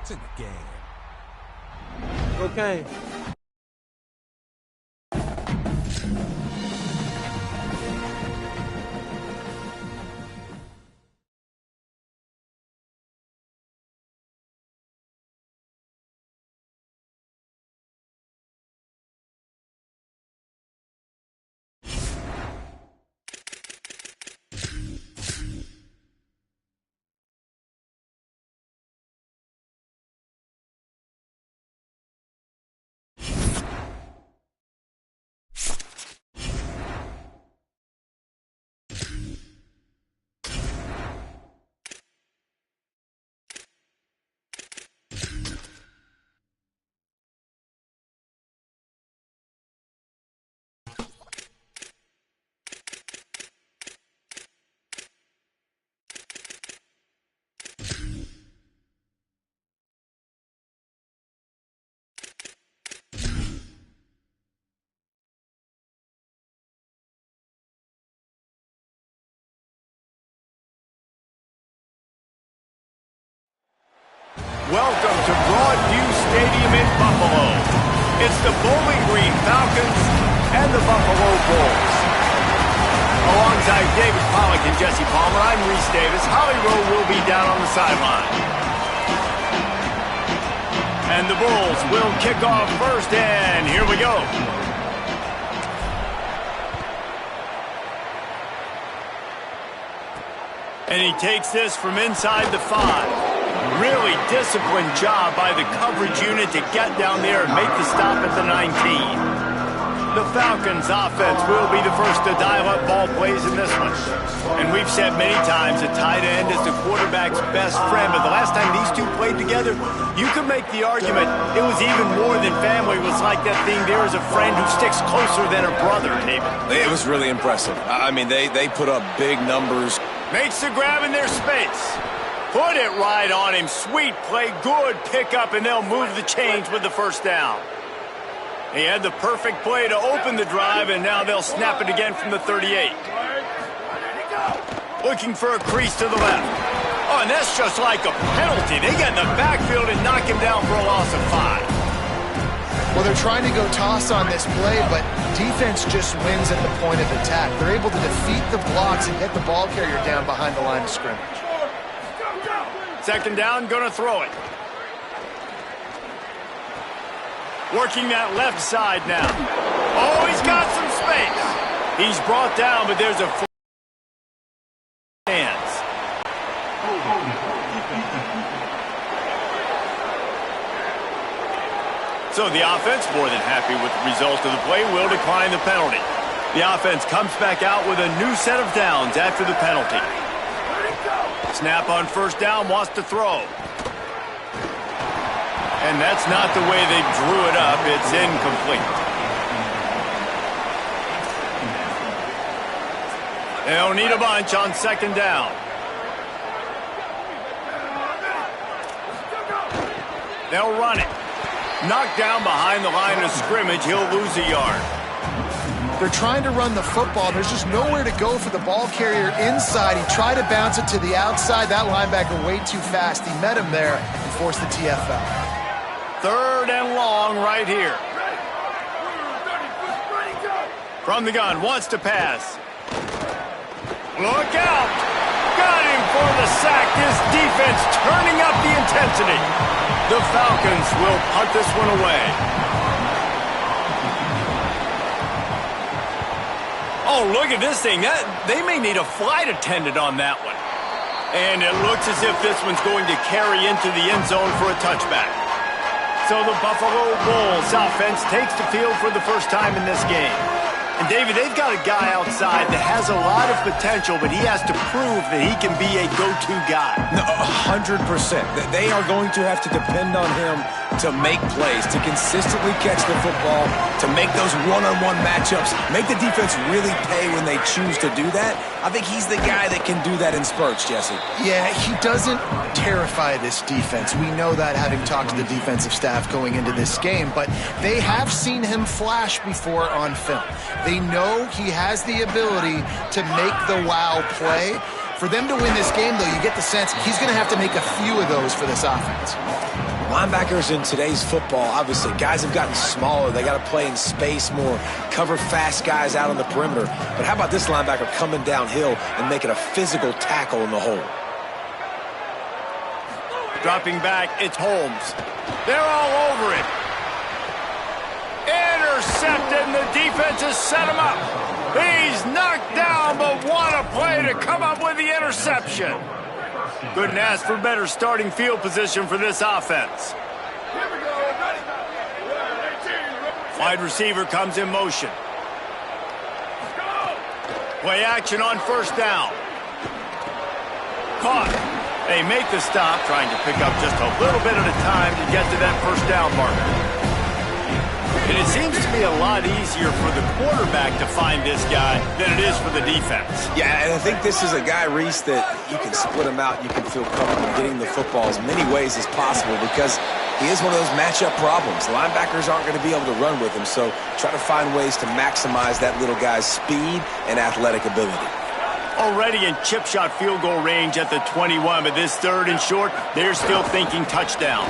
It's in the game. Okay. Welcome to Broadview Stadium in Buffalo. It's the Bowling Green Falcons and the Buffalo Bulls. Alongside David Pollack and Jesse Palmer, I'm Reese Davis. Holly Rowe will be down on the sideline. And the Bulls will kick off first, and here we go. And he takes this from inside the 5. Really disciplined job by the coverage unit to get down there and make the stop at the 19. The Falcons offense will be the first to dial up ball plays in this one. And we've said many times a tight end is the quarterback's best friend, but the last time these two played together, you could make the argument it was even more than family. It was like that thing, there is a friend who sticks closer than a brother, David. It was really impressive. I mean, they put up big numbers. Makes the grab in their space. Put it right on him. Sweet play, good pickup, and they'll move the chains with the first down. He had the perfect play to open the drive, and now they'll snap it again from the 38. Looking for a crease to the left. Oh, and that's just like a penalty. They get in the backfield and knock him down for a loss of 5. Well, they're trying to go toss on this play, but defense just wins at the point of attack. They're able to defeat the blocks and get the ball carrier down behind the line of scrimmage. Second down, gonna throw it. Working that left side now. Oh, he's got some space. He's brought down, but there's a hands. So the offense, more than happy with the result of the play, will decline the penalty. The offense comes back out with a new set of downs after the penalty. Snap on first down, wants to throw. And that's not the way they drew it up. It's incomplete. They'll need a bunch on second down. They'll run it. Knocked down behind the line of scrimmage. He'll lose a yard. They're trying to run the football. There's just nowhere to go for the ball carrier inside. He tried to bounce it to the outside. That linebacker way too fast. He met him there and forced the TFL. Third and long right here. From the gun, wants to pass. Look out! Got him for the sack. This defense turning up the intensity. The Falcons will punt this one away. Oh, look at this thing. They may need a flight attendant on that one. And it looks as if this one's going to carry into the end zone for a touchback. So the Buffalo Bulls offense takes the field for the first time in this game. And, David, they've got a guy outside that has a lot of potential, but he has to prove that he can be a go-to guy. No, 100%. They are going to have to depend on him to make plays, to consistently catch the football, to make those one-on-one matchups, make the defense really pay when they choose to do that. I think he's the guy that can do that in spurts, Jesse. Yeah, he doesn't terrify this defense. We know that, having talked to the defensive staff going into this game, but they have seen him flash before on film. They know he has the ability to make the wow play. For them to win this game, though, you get the sense he's going to have to make a few of those for this offense. Linebackers in today's football, obviously, guys have gotten smaller. They got to play in space more, cover fast guys out on the perimeter. But how about this linebacker coming downhill and making a physical tackle in the hole? Dropping back, it's Holmes. They're all over it. Intercepted, and the defense has set him up. He's knocked down, but what a play to come up with the interception. Couldn't ask for better starting field position for this offense. Wide receiver comes in motion. Play action on first down. Caught. They make the stop, trying to pick up just a little bit at a time to get to that first down marker. And it seems to be a lot easier for the quarterback to find this guy than it is for the defense. Yeah, and I think this is a guy, Reese, that you can split him out. You can feel comfortable getting the football as many ways as possible because he is one of those matchup problems. Linebackers aren't going to be able to run with him, so try to find ways to maximize that little guy's speed and athletic ability. Already in chip shot field goal range at the 21, but this third and short, they're still thinking touchdown.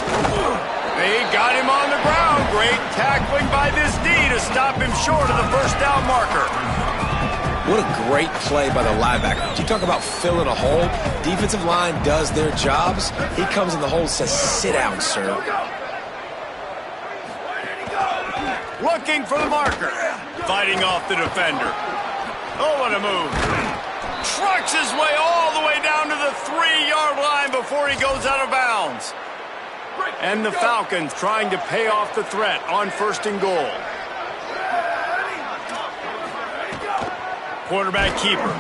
They got him on the ground. Great tackling by this D to stop him short of the first down marker. What a great play by the linebacker. You talk about filling a hole. Defensive line does their jobs. He comes in the hole and says, sit down, sir. Looking for the marker. Fighting off the defender. Oh, what a move. Trucks his way all the way down to the 3-yard line before he goes out of bounds. And the Falcons trying to pay off the threat on first and goal. Quarterback keeper.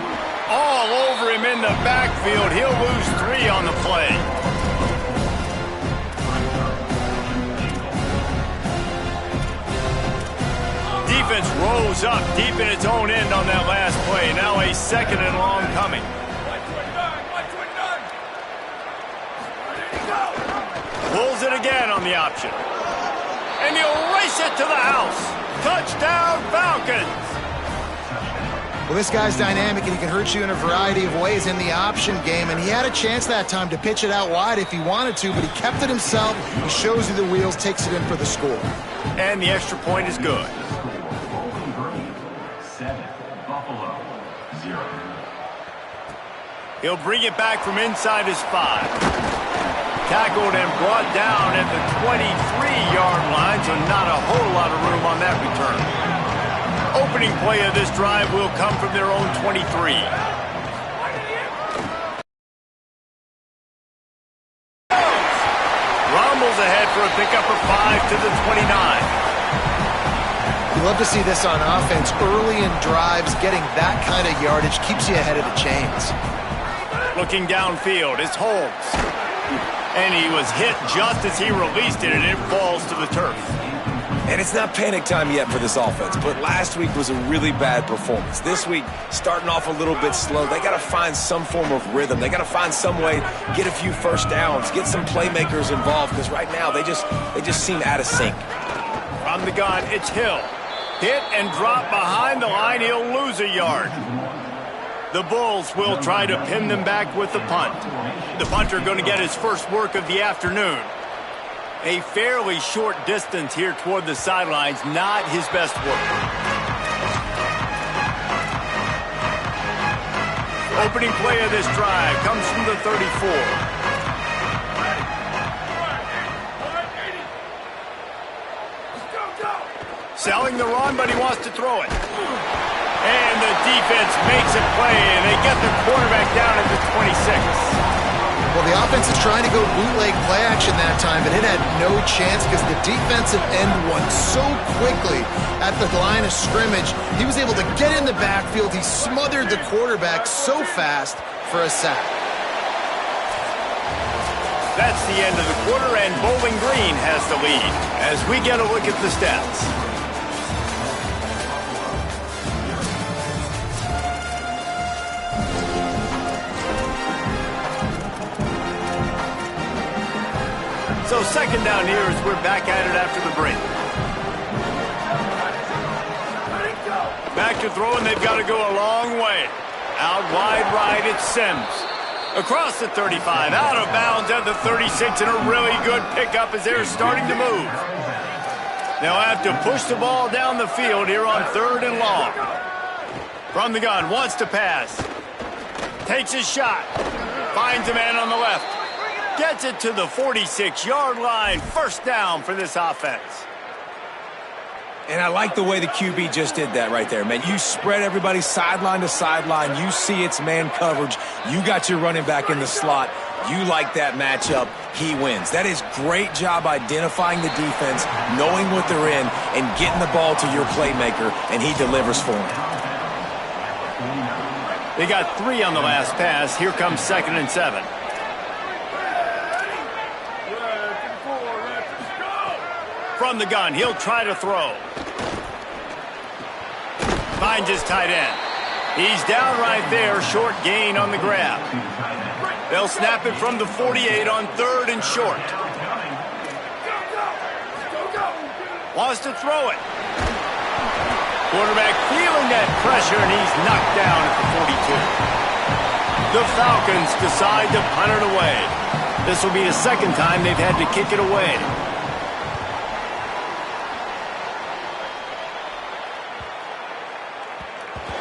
All over him in the backfield. He'll lose 3 on the play. Defense rose up deep in its own end on that last play. Now a second and long coming. Pulls it again on the option. And he'll race it to the house. Touchdown, Falcons. Well, this guy's dynamic, and he can hurt you in a variety of ways in the option game, and he had a chance that time to pitch it out wide if he wanted to, but he kept it himself. He shows you the wheels, takes it in for the score. And the extra point is good. He'll bring it back from inside his 5. Tackled and brought down at the 23-yard line, so not a whole lot of room on that return. Opening play of this drive will come from their own 23. Rumbles ahead for a pickup of 5 to the 29. You love to see this on offense. Early in drives, getting that kind of yardage keeps you ahead of the chains. Looking downfield, it's Holmes. And he was hit just as he released it, and it falls to the turf. And it's not panic time yet for this offense, but last week was a really bad performance. This week, starting off a little bit slow. They got to find some form of rhythm. They got to find some way, get a few first downs, get some playmakers involved, because right now they just seem out of sync. From the gun, it's Hill. Hit and drop behind the line. He'll lose a yard. The Bulls will try to pin them back with the punt. The punter going to get his first work of the afternoon. A fairly short distance here toward the sidelines, not his best work. Opening play of this drive comes from the 34. Selling the run, but he wants to throw it. And the defense makes a play, and they get the quarterback down at the 26. Well, the offense is trying to go bootleg play action that time, but it had no chance because the defensive end won so quickly at the line of scrimmage. He was able to get in the backfield. He smothered the quarterback so fast for a sack. That's the end of the quarter, and Bowling Green has the lead as we get a look at the stats. So second down here as we're back at it after the break. Back to throw, and they've got to go a long way. Out wide right, it's Sims. Across the 35, out of bounds at the 36, and a really good pickup as they're starting to move. They'll have to push the ball down the field here on 3rd and long. From the gun, wants to pass. Takes a shot. Finds a man on the left. Gets it to the 46-yard line. First down for this offense. And I like the way the QB just did that right there, man. You spread everybody sideline to sideline. You see it's man coverage. You got your running back in the slot. You like that matchup. He wins. That is great job identifying the defense, knowing what they're in, and getting the ball to your playmaker, and he delivers for him. They got 3 on the last pass. Here comes 2nd and 7. From the gun, he'll try to throw. Finds his tight end. He's down right there, short gain on the grab. They'll snap it from the 48 on 3rd and short. Wants to throw it. Quarterback feeling that pressure, and he's knocked down at the 42. The Falcons decide to punt it away. This will be the 2nd time they've had to kick it away.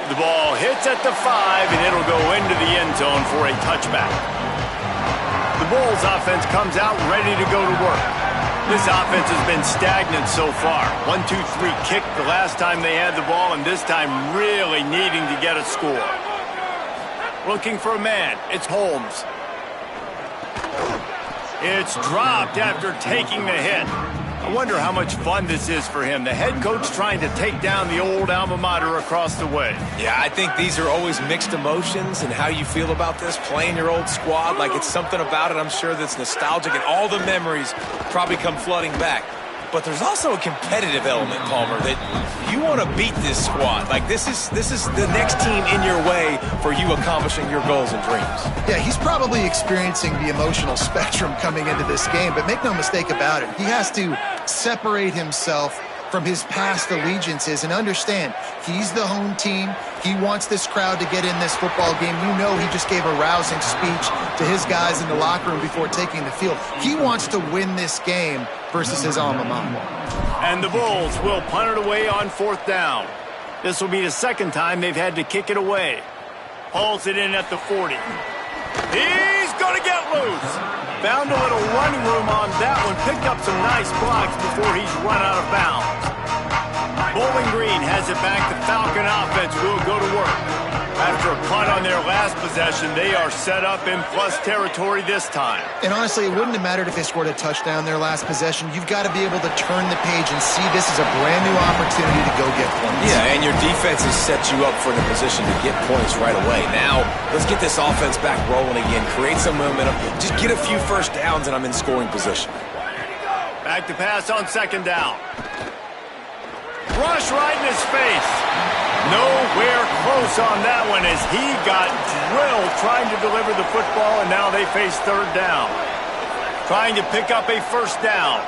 The ball hits at the 5, and it'll go into the end zone for a touchback. The Bulls offense comes out ready to go to work. This offense has been stagnant so far. 1-2-3 kick the last time they had the ball, and this time really needing to get a score. Looking for a man. It's Holmes. It's dropped after taking the hit. I wonder how much fun this is for him. The head coach trying to take down the old alma mater across the way. Yeah, I think these are always mixed emotions and how you feel about this, playing your old squad. Like, it's something about it, I'm sure, that's nostalgic, and all the memories probably come flooding back. But there's also a competitive element, Palmer, that you want to beat this squad. Like, this is the next team in your way for you accomplishing your goals and dreams. Yeah, he's probably experiencing the emotional spectrum coming into this game, but make no mistake about it, he has to separate himself from his past allegiances and understand he's the home team. He wants this crowd to get in this football game. You know, he just gave a rousing speech to his guys in the locker room before taking the field. He wants to win this game versus his alma mater. And the Bulls will punt it away on 4th down. This will be the 2nd time they've had to kick it away. Hauls it in at the 40. He's going to get loose. Found a little running room on that one. Picked up some nice blocks before he's run out of bounds. Bowling Green has it back. The Falcon offense will go to work. After a punt on their last possession, they are set up in plus territory this time. And honestly, it wouldn't have mattered if they scored a touchdown their last possession. You've got to be able to turn the page and see this as a brand new opportunity to go get points. Yeah, and your defense has set you up for the position to get points right away. Now, let's get this offense back rolling again. Create some momentum. Just get a few first downs, and I'm in scoring position. Back to pass on 2nd down. Rush right in his face. Nowhere close on that one as he got drilled trying to deliver the football, and now they face 3rd down. Trying to pick up a first down.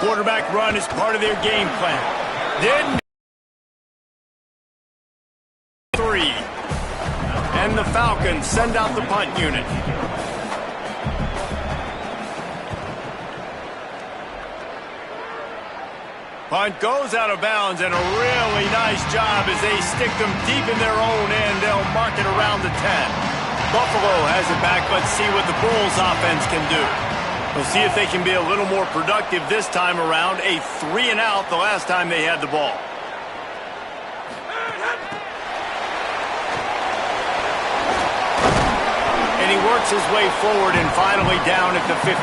Quarterback run is part of their game plan. Then 3. And the Falcons send out the punt unit. Punt goes out of bounds, and a really nice job as they stick them deep in their own end. They'll mark it around the 10. Buffalo has it back. Let's see what the Bulls offense can do. We'll see if they can be a little more productive this time around. A 3-and-out the last time they had the ball. And he works his way forward and finally down at the 15.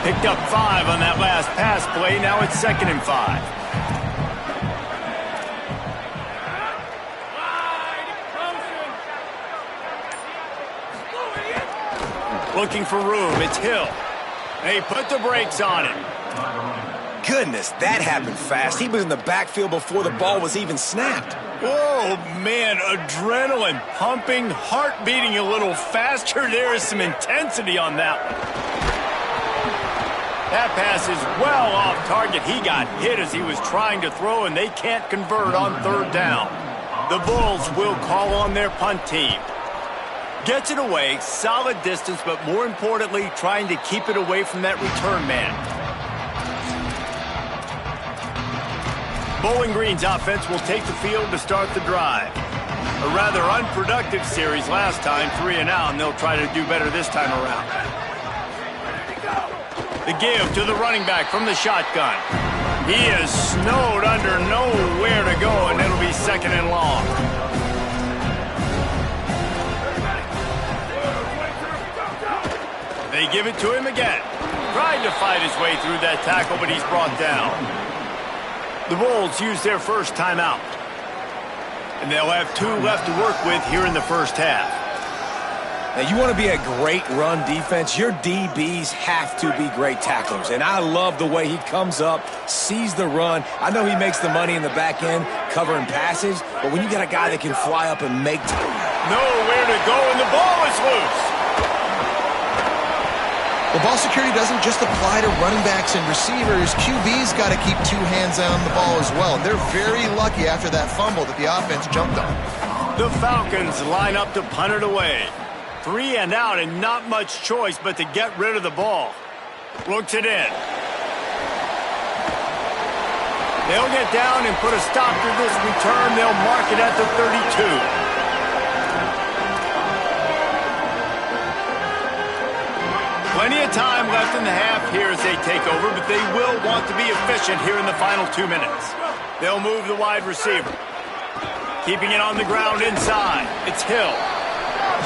Picked up 5 on that last pass play. Now it's 2nd and 5. Looking for room. It's Hill. They put the brakes on him. Goodness, that happened fast. He was in the backfield before the ball was even snapped. Oh, man, adrenaline pumping, heart beating a little faster. There is some intensity on that one. That pass is well off target. He got hit as he was trying to throw, and they can't convert on third down. The Bulls will call on their punt team. Gets it away, solid distance, but more importantly, trying to keep it away from that return man. Bowling Green's offense will take the field to start the drive. A rather unproductive series last time, 3 and out, and they'll try to do better this time around. The give to the running back from the shotgun. He is snowed under, nowhere to go, and it'll be second and long. They give it to him again. Tried to fight his way through that tackle, but he's brought down. The Bulls use their first timeout. And they'll have 2 left to work with here in the first half. Now, you want to be a great run defense, your DBs have to be great tacklers. And I love the way he comes up, sees the run. I know he makes the money in the back end covering passes, but when you got a guy that can fly up and make... Nowhere to go, and the ball is loose. Well, ball security doesn't just apply to running backs and receivers. QB's got to keep 2 hands on the ball as well. And they're very lucky after that fumble that the offense jumped on. The Falcons line up to punt it away. 3 and out, and not much choice but to get rid of the ball. Looks it in. They'll get down and put a stop to this return. They'll mark it at the 32. Plenty of time left in the half here as they take over, but they will want to be efficient here in the final 2 minutes. They'll move the wide receiver. Keeping it on the ground inside. It's Hill.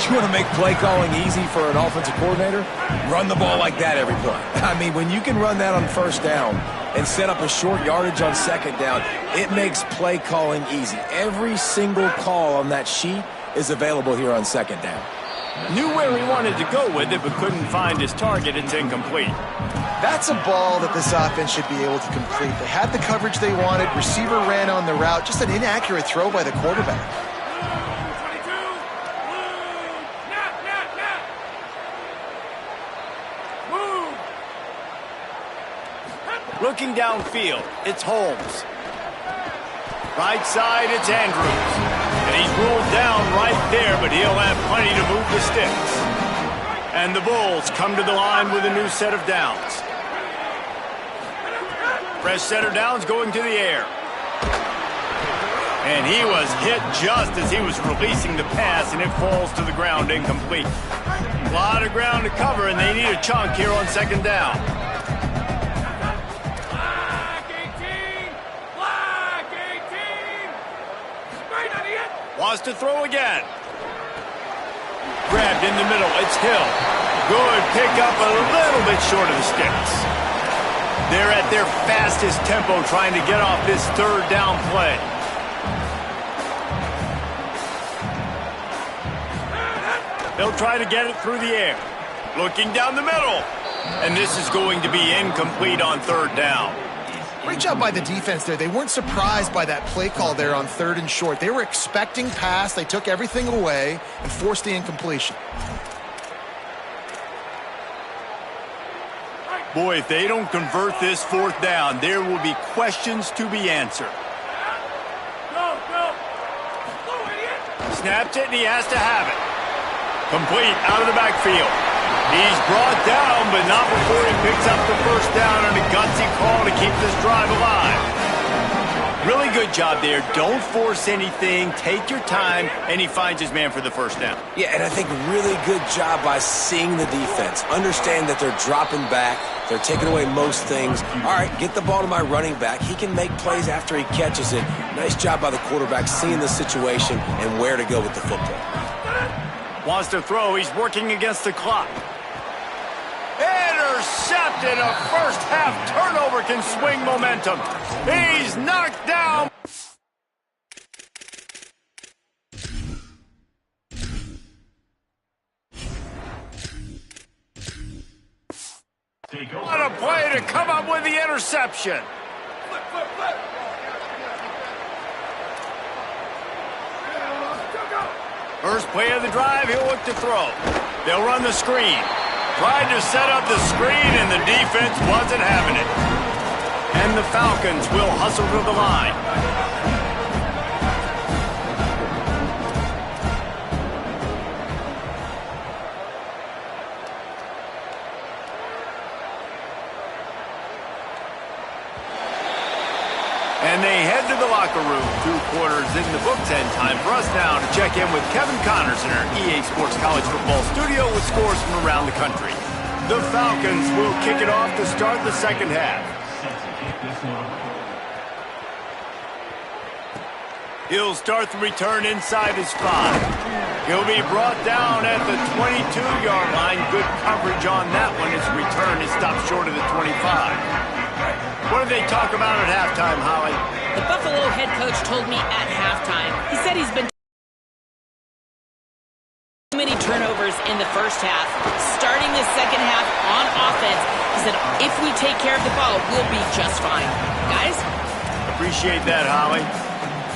You want to make play calling easy for an offensive coordinator? Run the ball like that every play. I mean, when you can run that on first down and set up a short yardage on second down, it makes play calling easy. Every single call on that sheet is available here on second down. Knew where he wanted to go with it, but couldn't find his target. It's incomplete. That's a ball that this offense should be able to complete. They had the coverage they wanted. Receiver ran on the route. Just an inaccurate throw by the quarterback. Looking downfield, it's Holmes. Right side, it's Andrews. And he's ruled down right there, but he'll have plenty to move the sticks. And the Bulls come to the line with a new set of downs. Fresh set of downs going to the air. And he was hit just as he was releasing the pass, and it falls to the ground incomplete. A lot of ground to cover, and they need a chunk here on second down. Wants to throw again. Grabbed in the middle. It's Hill. Good pickup, a little bit short of the sticks. They're at their fastest tempo trying to get off this third down play. They'll try to get it through the air. Looking down the middle. And this is going to be incomplete on third down. Great job by the defense there. They weren't surprised by that play call there on third and short. They were expecting pass. They took everything away and forced the incompletion. Boy, if they don't convert this fourth down, there will be questions to be answered. Snaps it, and he has to have it. Complete out of the backfield. He's brought down, but not before he picks up the first down on a gutsy call to keep this drive alive. Really good job there. Don't force anything. Take your time, and he finds his man for the first down. Yeah, and I think really good job by seeing the defense. Understand that they're dropping back. They're taking away most things. All right, get the ball to my running back. He can make plays after he catches it. Nice job by the quarterback seeing the situation and where to go with the football. Wants to throw. He's working against the clock. Intercepted. A first half turnover can swing momentum. He's knocked down. What a play to come up with the interception. First play of the drive, he'll look to throw. They'll run the screen. Tried to set up the screen, and the defense wasn't having it. And the Falcons will hustle to the line. And they head to the locker room. 2 quarters in the books, and time for us now to check in with Kevin Connors in our EA Sports College Football studio with scores from around the country. The Falcons will kick it off to start the second half. He'll start the return inside his 5. He'll be brought down at the 22-yard line. Good coverage on that one. His return is stopped short of the 25. What did they talk about at halftime, Holly? The Buffalo head coach told me at halftime. He said he's been too many turnovers in the first half. Starting the second half on offense, he said if we take care of the ball, we'll be just fine. Guys? Appreciate that, Holly.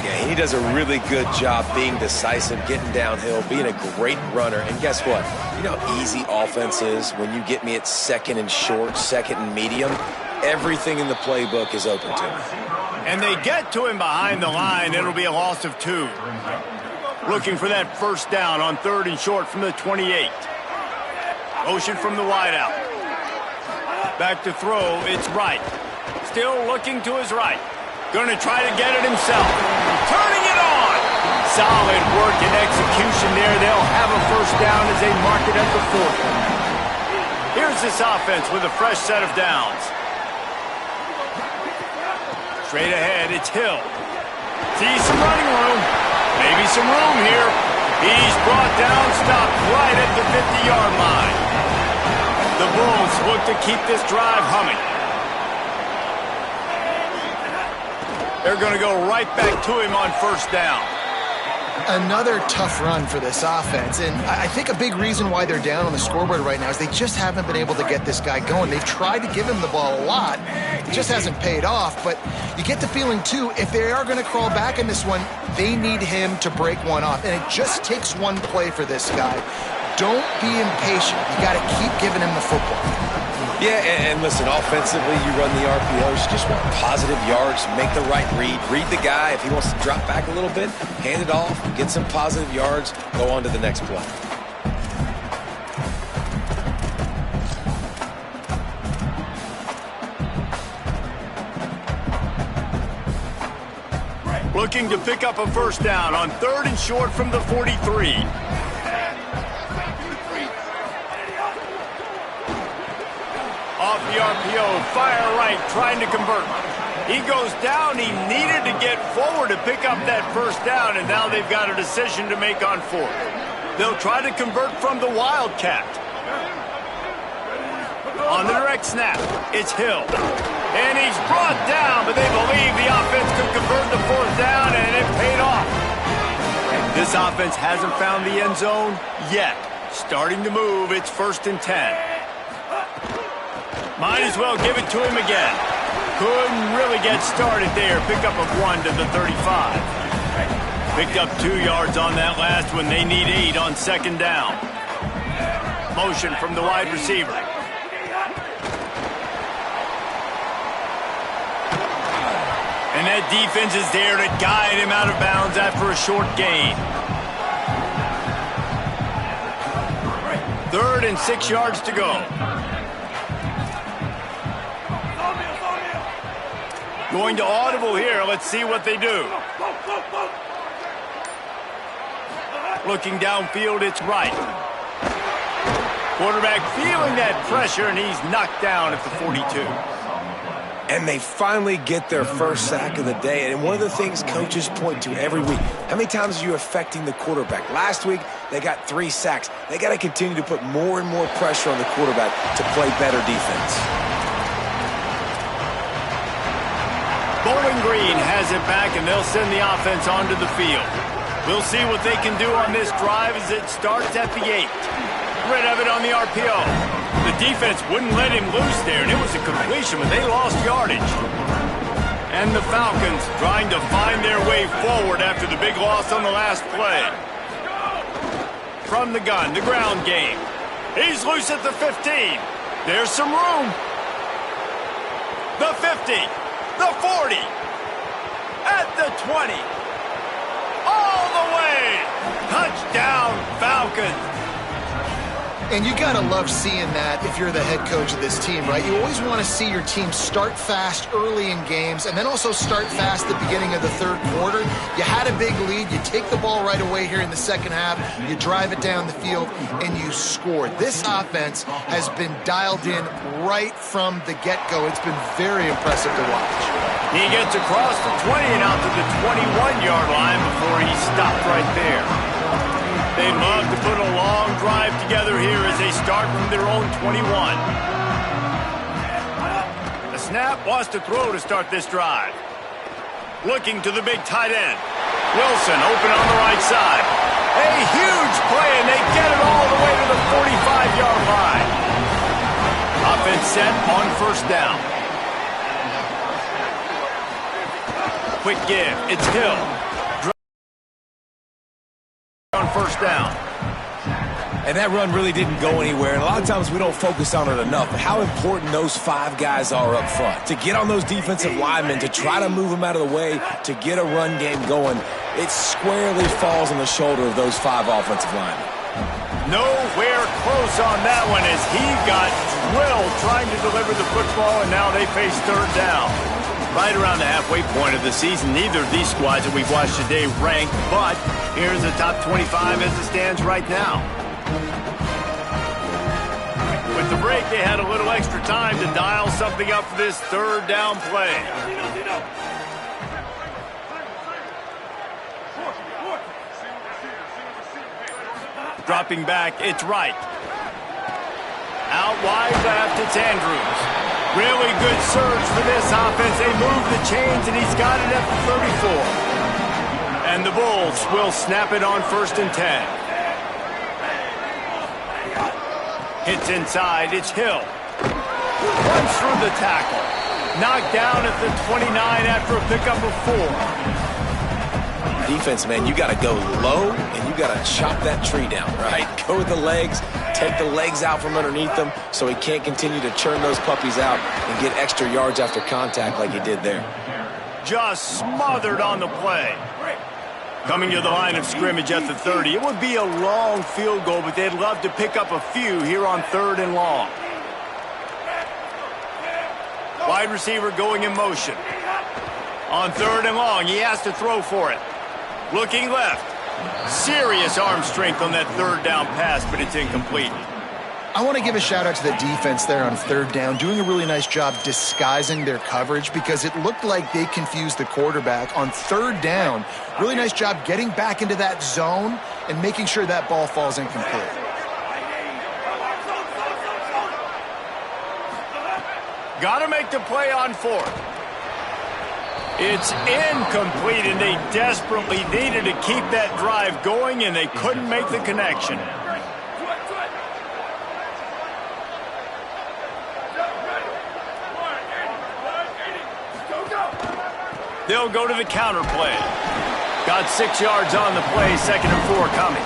Yeah, he does a really good job being decisive, getting downhill, being a great runner. And guess what? You know how easy offense is when you get me at second and short, second and medium? Everything in the playbook is open to him. And they get to him behind the line. It'll be a loss of 2. Looking for that first down on 3rd and short from the 28. Motion from the wideout. Back to throw. It's right. Still looking to his right. Going to try to get it himself. Turning it on. Solid work and execution there. They'll have a first down as they mark it at the 40. Here's this offense with a fresh set of downs. Straight ahead, it's Hill. See some running room. Maybe some room here. He's brought down, stopped right at the 50-yard line. The Bulls look to keep this drive humming. They're going to go right back to him on first down. Another tough run for this offense, and I think a big reason why they're down on the scoreboard right now is they just haven't been able to get this guy going. They've tried to give him the ball a lot. It just hasn't paid off, but you get the feeling, too, if they are going to crawl back in this one, they need him to break one off, and it just takes one play for this guy. Don't be impatient. You got to keep giving him the football. Yeah, and listen, offensively, you run the RPOs. You just want positive yards, make the right read. Read the guy. If he wants to drop back a little bit, hand it off, get some positive yards, go on to the next play. Looking to pick up a first down on 3rd and short from the 43. Off the RPO, fire right, trying to convert. He goes down. He needed to get forward to pick up that first down, and now they've got a decision to make on 4th. They'll try to convert from the Wildcat. On the direct snap, it's Hill. And he's brought down, but they believe the offense could convert the 4th down, and it paid off. This offense hasn't found the end zone yet. Starting to move, it's 1st and 10. Might as well give it to him again. Couldn't really get started there. Pick up a 1 to the 35. Picked up 2 yards on that last one. They need 8 on 2nd down. Motion from the wide receiver. And that defense is there to guide him out of bounds after a short gain. 3rd and 6 yards to go. Going to audible here. Let's see what they do. Looking downfield, it's right. Quarterback feeling that pressure, and he's knocked down at the 42. And they finally get their first sack of the day. And one of the things coaches point to every week, how many times are you affecting the quarterback? Last week, they got 3 sacks. They got to continue to put more and more pressure on the quarterback to play better defense. Bowling Green has it back, and they'll send the offense onto the field. We'll see what they can do on this drive as it starts at the 8. Rid of it on the RPO. The defense wouldn't let him loose there, and it was a completion, but they lost yardage. And the Falcons trying to find their way forward after the big loss on the last play. From the gun, the ground game. He's loose at the 15. There's some room. The 50. The 40. At the 20. All the way. Touchdown, Falcons. And you got to love seeing that if you're the head coach of this team, right? You always want to see your team start fast early in games and then also start fast at the beginning of the third quarter. You had a big lead. You take the ball right away here in the second half. You drive it down the field, and you score. This offense has been dialed in right from the get-go. It's been very impressive to watch. He gets across the 20 and out to the 21-yard line before he stopped right there. They'd love to put a long drive together here as they start from their own 21. The snap wants to throw to start this drive. Looking to the big tight end. Wilson open on the right side. A huge play, and they get it all the way to the 45-yard line. Offense set on first down. Quick give. It's Hill. On first down. And that run really didn't go anywhere, and a lot of times we don't focus on it enough, but how important those 5 guys are up front. To get on those defensive linemen, to try to move them out of the way, to get a run game going, it squarely falls on the shoulder of those 5 offensive linemen. Nowhere close on that one as he got drilled trying to deliver the football, and now they face third down. Right around the halfway point of the season, neither of these squads that we've watched today ranked, but here's the top 25 as it stands right now. With the break, they had a little extra time to dial something up for this third down play. Dropping back, it's Wright. Out wide left, it's Andrews. Really good surge for this offense. They move the chains, and he's got it at the 34. And the Bulls will snap it on 1st and 10. Hits inside. It's Hill. Runs through the tackle. Knocked down at the 29 after a pickup of 4. Defense, man, you got to go low, and you got to chop that tree down, right? Go with the legs. Take the legs out from underneath them so he can't continue to churn those puppies out and get extra yards after contact like he did there. Just smothered on the play. Coming to the line of scrimmage at the 30. It would be a long field goal, but they'd love to pick up a few here on 3rd and long. Wide receiver going in motion. On 3rd and long, he has to throw for it. Looking left. Serious arm strength on that third down pass, but it's incomplete. I want to give a shout out to the defense there on 3rd down, doing a really nice job disguising their coverage because it looked like they confused the quarterback on 3rd down. Really nice job getting back into that zone and making sure that ball falls incomplete. Got to make the play on 4th. It's incomplete, and they desperately needed to keep that drive going, and they couldn't make the connection. They'll go to the counter play. Got 6 yards on the play, 2nd and 4 coming.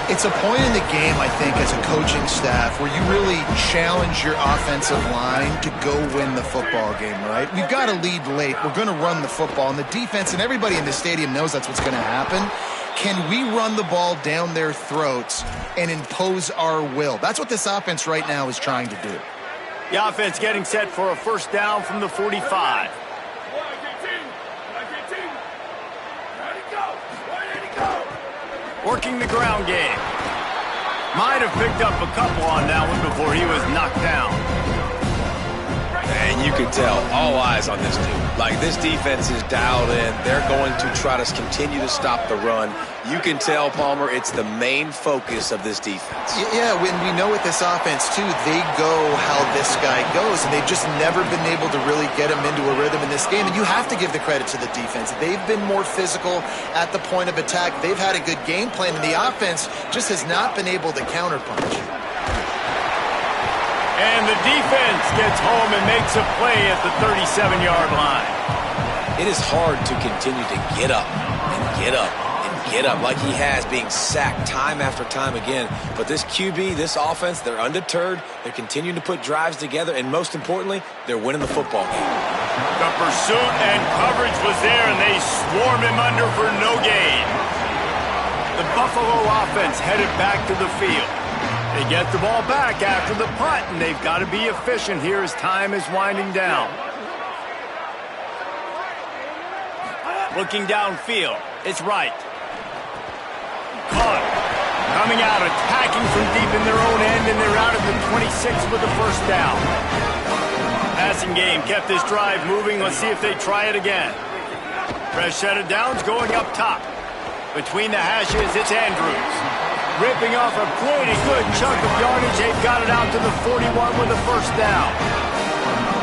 It's a point in the game, I think, as a coaching staff where you really challenge your offensive line to go win the football game, right? We've got to lead late. We're going to run the football, and the defense and everybody in the stadium knows that's what's going to happen. Can we run the ball down their throats and impose our will? That's what this offense right now is trying to do. The offense getting set for a first down from the 45. Working the ground game. Might have picked up a couple on that one before he was knocked down. And you can tell, all eyes on this dude. Like, this defense is dialed in. They're going to try to continue to stop the run. You can tell, Palmer, it's the main focus of this defense. Yeah, when we know with this offense, too, they go how this guy goes, and they've just never been able to really get him into a rhythm in this game. And you have to give the credit to the defense. They've been more physical at the point of attack. They've had a good game plan, and the offense just has not been able to counterpunch. And the defense gets home and makes a play at the 37-yard line. It is hard to continue to get up and get up and get up like he has, being sacked time after time again. But this QB, this offense, they're undeterred. They're continuing to put drives together, and most importantly, they're winning the football game. The pursuit and coverage was there, and they swarm him under for no gain. The Buffalo offense headed back to the field. They get the ball back after the punt, and they've got to be efficient here as time is winding down. Looking downfield, it's Wright. Caught. Coming out, attacking from deep in their own end, and they're out of the 26 with the first down. Passing game kept this drive moving. Let's see if they try it again. Fresh set of downs going up top. Between the hashes, it's Andrews. Ripping off a pretty good chunk of yardage. They've got it out to the 41 with the first down.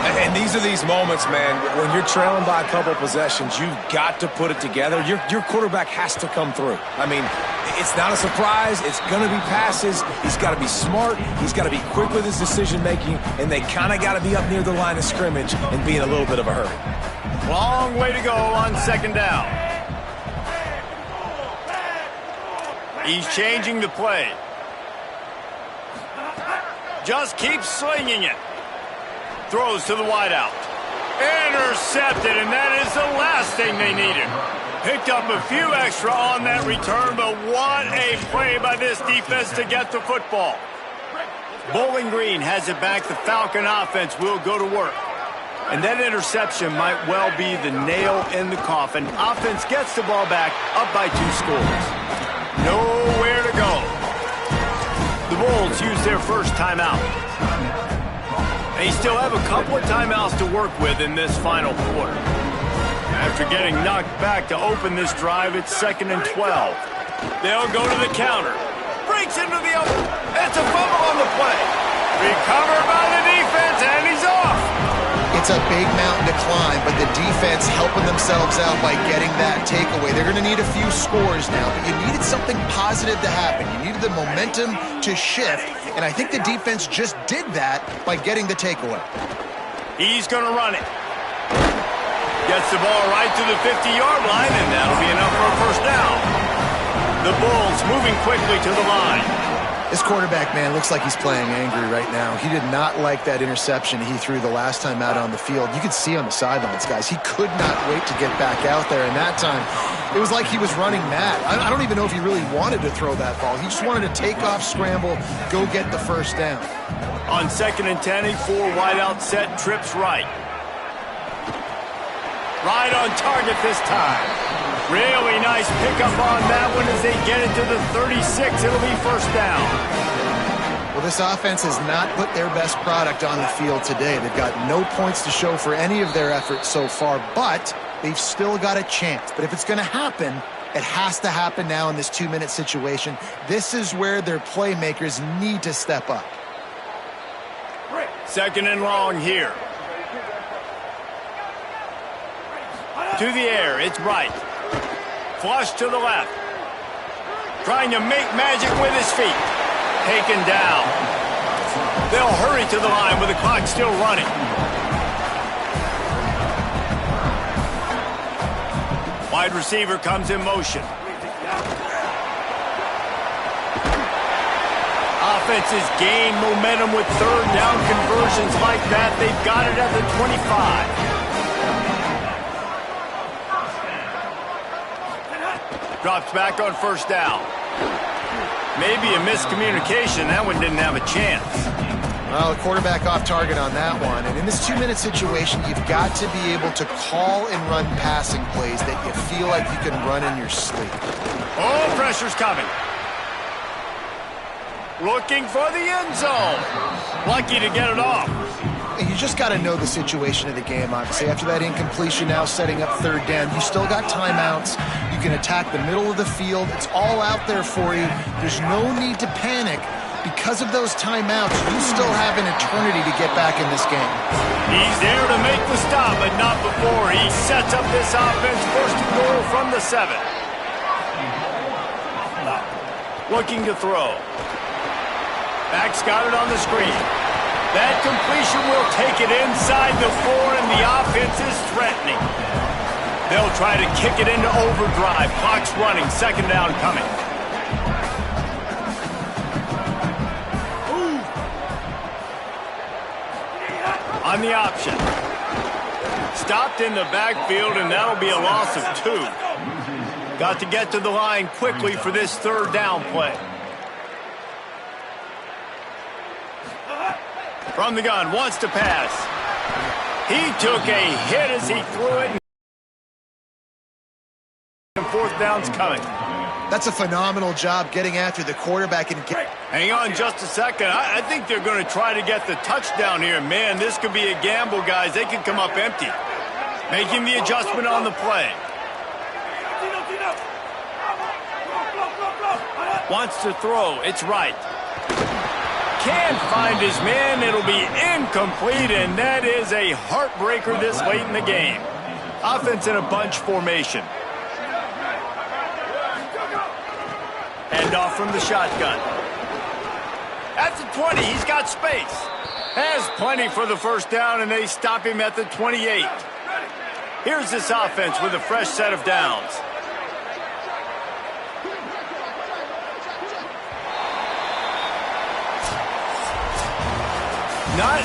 And these are these moments, man, when you're trailing by a couple of possessions, you've got to put it together. Your quarterback has to come through. I mean, it's not a surprise. It's going to be passes. He's got to be smart. He's got to be quick with his decision-making, and they kind of got to be up near the line of scrimmage and be in a little bit of a hurry. Long way to go on second down. He's changing the play. Just keeps slinging it. Throws to the wideout. Intercepted, and that is the last thing they needed. Picked up a few extra on that return, but what a play by this defense to get the football. Bowling Green has it back. The Falcon offense will go to work. And that interception might well be the nail in the coffin. Offense gets the ball back, up by 2 scores. Nowhere to go. The Bulls use their first timeout. They still have a couple of timeouts to work with in this final quarter. After getting knocked back to open this drive, it's 2nd and 12. They'll go to the counter. Breaks into the open. It's a fumble on the play. Recovered by the defense, and he's off. It's a big mountain to climb, but the defense helping themselves out by getting that takeaway. They're going to need a few scores now, but you needed something positive to happen. You needed the momentum to shift, and I think the defense just did that by getting the takeaway. He's going to run it. Gets the ball right to the 50-yard line, and that'll be enough for a first down. The Bulls moving quickly to the line. This quarterback, man, looks like he's playing angry right now. He did not like that interception he threw the last time out on the field. You could see on the sidelines, guys. He could not wait to get back out there, and that time it was like he was running mad. I don't even know if he really wanted to throw that ball. He just wanted to take off, scramble, go get the first down. On 2nd and 10, a 4 wideout set, trips right. Right on target this time. Really nice pickup on that one as they get it to the 36. It'll be first down. Well, this offense has not put their best product on the field today. They've got no points to show for any of their efforts so far, but they've still got a chance. But if it's going to happen, it has to happen now in this 2-minute situation. This is where their playmakers need to step up. 2nd and long here. To the air, it's Wright. Flush to the left. Trying to make magic with his feet. Taken down. They'll hurry to the line with the clock still running. Wide receiver comes in motion. Offenses gain momentum with 3rd down conversions like that. They've got it at the 25. Drops back on first down. Maybe a miscommunication. That one didn't have a chance. Well, the quarterback off target on that one. And in this 2-minute situation, you've got to be able to call and run passing plays that you feel like you can run in your sleep. Oh, pressure's coming. Looking for the end zone. Lucky to get it off. You just got to know the situation of the game, obviously. After that incompletion, now setting up 3rd down, you still got timeouts. You can attack the middle of the field. It's all out there for you. There's no need to panic. Because of those timeouts, you still have an eternity to get back in this game. He's there to make the stop, but not before. He sets up this offense, 1st and goal from the 7. Looking to throw. Back's got it on the screen. That completion will take it inside the 4, and the offense is threatening. They'll try to kick it into overdrive. Clock's running. Second down coming. On the option. Stopped in the backfield, and that'll be a loss of 2. Got to get to the line quickly for this third down play. From the gun, wants to pass. He took a hit as he threw it. And fourth down's coming. That's a phenomenal job getting after the quarterback. And Hang on just a second. I think they're going to try to get the touchdown here. Man, this could be a gamble, guys. They could come up empty. Making the adjustment on the play. Wants to throw. It's right. Can't find his man. It'll be incomplete, and that is a heartbreaker this late in the game. Offense in a bunch formation. Hand off from the shotgun. At the 20, he's got space. Has plenty for the first down, and they stop him at the 28. Here's this offense with a fresh set of downs. Not